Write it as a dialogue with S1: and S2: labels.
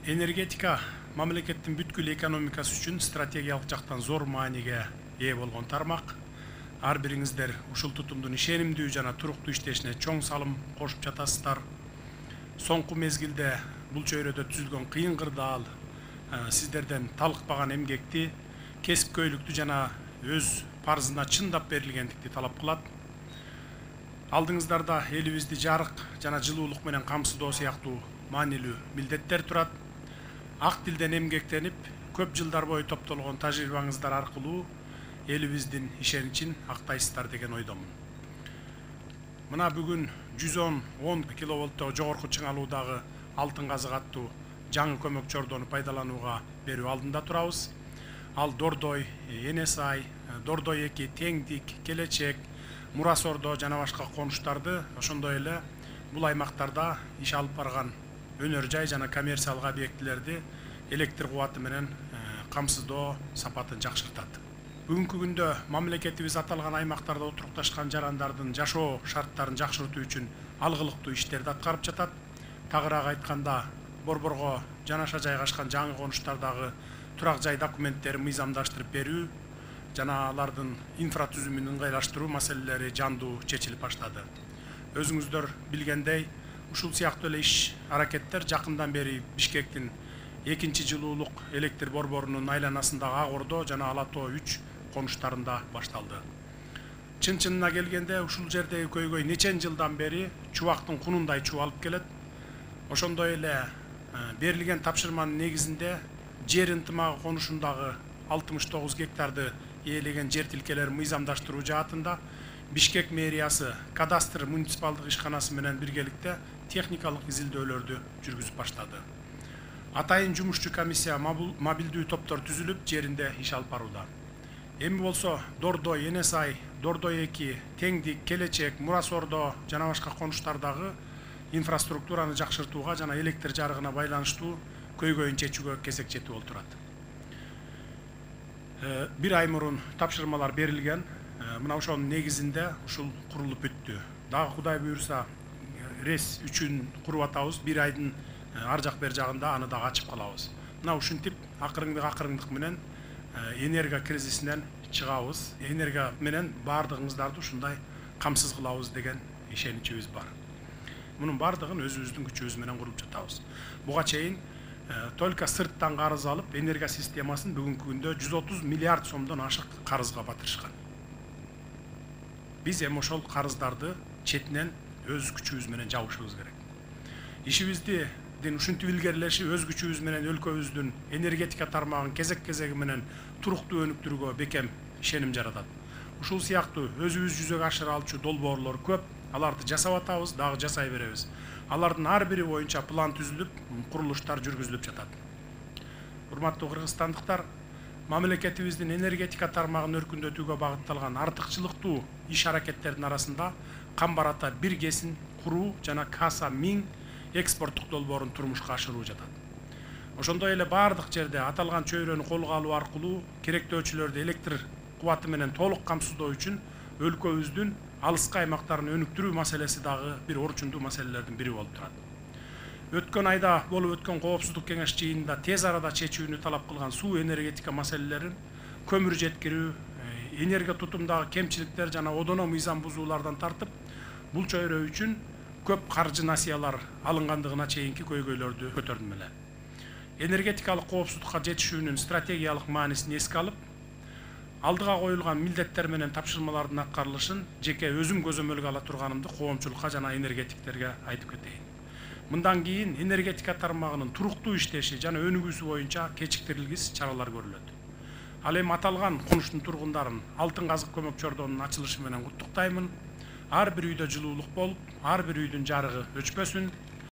S1: Энергетика мамлекеттин бүткүл экономикасы үчүн стратегиялык жактан зор мааниге ээ болгон тармак. Ар бириңиздер ушул тутумдун ишенимдүү жана туруктуу иштешине чоң салым кошуп жатасыздар. Соңку мезгилде бул чөйрөдө түзүлгөн кыйын кырдаал сиздерден талыкпаган эмгекти, кесипкөйлүктү жана өз парзына чындап берилгендикти талап кылат. Алдыңыздарда элибизди жарык жана жылуулук менен камсыздоо сыяктуу маанилүү милдеттер турат. Ак тилден эмгектенип, көп жылдар бою топтолгон тажрыйбаңыздар аркылуу элибиздин ишеничин актайсыздар деген ойдомун. Мына бүгүн 110 киловольттогу жогорку чыңалуудагы алтын казык аттуу жаңы көмөк чордону пайдаланууга берүү алдында турабыз. Ал Дордой, Енесай, Дордой 2, Теңдик, Келечек, Мурас Ордо жана башка конуштарды, ошондой эле бул аймактарда иш алып барган өнөр жай жана коммерциялык объектилерди электр кубаты менен камсыздоо сапатын жакшыртат. Бүгүнкү күндө мамлекетибиз аталган аймактарда отурукташкан жарандардын жашоо шарттарын жакшыртуу үчүн алгылыктуу иштерди аткарып жатат. Тагыраак айтканда, борборго жанаша жайгашкан жаңы конуштардагы турак жай документтерин мыйзамдаштырып берүү жана алардын инфратүзүмүн ыңгайлаштыруу маселелери жандуу чечилип баштады. Өзүңүздөр билгендей, ушул сыяктуу эле иш аракеттер жакындан бери Бишкектин 2 жылуулук электр борборунун айланасындагы Ак Ордо жана Ала Тоо 3 конуштарында башталды. Чын-чынына келгенде ушул жердеги көйгөй нечен жылдан бери чубактын кунундай чубалып келет. Ошондой эле берилген тапшырманын негизинде жер ынтымагы конушундагы 69 гектарды ээлеген жер тилкелерин мыйзамдаштыруу жаатында Бишкек мэриясы кадастр муниципалдык ишканасы менен биргеликте техникалык изилдөөлөрдү жүргүзүп баштады. Атайын жумушчу комиссия мобилдүү топтор түзүлүп, жеринде иш алып барууда. Эми болсо Дордой, Енесай, Дордой 2, Теңдик, Келечек, Мурас Ордо жана башка конуштардагы инфраструктураны жакшыртууга жана электр жарыгына байланыштуу көйгөйүн чечүүгө кезек жетип олтурат. Бир ай мурун тапшырмалар берилген. Мына ошонун негизинде ушул курулуп бүттү. Дагы Кудай буйруса рес үчүн куруп атабыз. Бир айдын ар жак бер жагында аны дагы ачып калабыз. Мына ушинтип акырыңдык менен энерго кризисинен чыгабыз. Энерго менен баардыгыңыздарды ушундай камсыз кылабыз деген ишеничибиз бар. Мунун баардыгын өзүбүздүн күчүбүз менен куруп жатабыз. Буга чейин только сырттан карыз алып, энерго системасын бүгүнкү күндө 130 миллиард сомдон ашык карызга батырышкан. Биз эми ошол карыздарды четинен өз күчүбүз менен жабышыбыз керек. Ишибиздин ушинтип илгерилеши өз күчүбүз менен өлкөбүздүн энергетика тармагын кезек-кезеги менен туруктуу өнүктүрүүгө бекем ишеним жаратат. Ушул сыяктуу өзүбүз жүзөгө ашыра алчу долбоорлор көп. Аларды жасап атабыз, дагы жасай беребиз. Алардын ар бири боюнча план түзүлүп, курулуштар жүргүзүлүп жатат. Урматтуу кыргызстандыктар, мамлекетибиздин энергетика тармагын өркүндөтүүгө багытталган артыкчылыктуу иш аракеттердин арасында Камбар Ата 1 кесин куруу жана Каса 1000 экспорттук долбоорун турмушка ашыруу жатат. Ошондой эле баардык жерде аталган чөйрөнү колго алуу аркылуу керектөөчүлөрдү электр кубаты менен толук камсыздоо үчүн өлкөбүздүн алыскы аймактарын өнүктүрүү маселеси дагы бир орчундуу маселелердин бири болуп турат. Өткөн айда болуп өткөн коопсуздук кеңеш жыйынында тез арада чечүүнү талап кылган суу энергетика маселелерин, көмүр жеткирүү, энерго тутумдагы кемчиликтер жана одоно мыйзам бузуулардан тартып, бул чөйрө үчүн көп каржы насыялар алынгандыгына чейинки көйгөйлөрдү көтөрдүм эле. Энергетикалык коопсуздукка жетишүүнүн стратегиялык маанисин эске алып, алдыга коюлган милдеттер менен тапшырмалардын аткарылышын жеке өзүм көзөмөлгө ала турганымды коомчулукка жана энергетиктерге айтып кетейин. Мындан кийин энергетика тармагынын туруктуу иштеши жана өнүгүүсү боюнча кечиктирилгис чаралар көрүлөт. Ал эми аталган конуштун тургундарын алтын казык көмөк чордонун ачылышы менен куттуктаймын. Ар бир үйдө жылуулук болуп, ар бир үйдүн жарыгы өчпөсүн.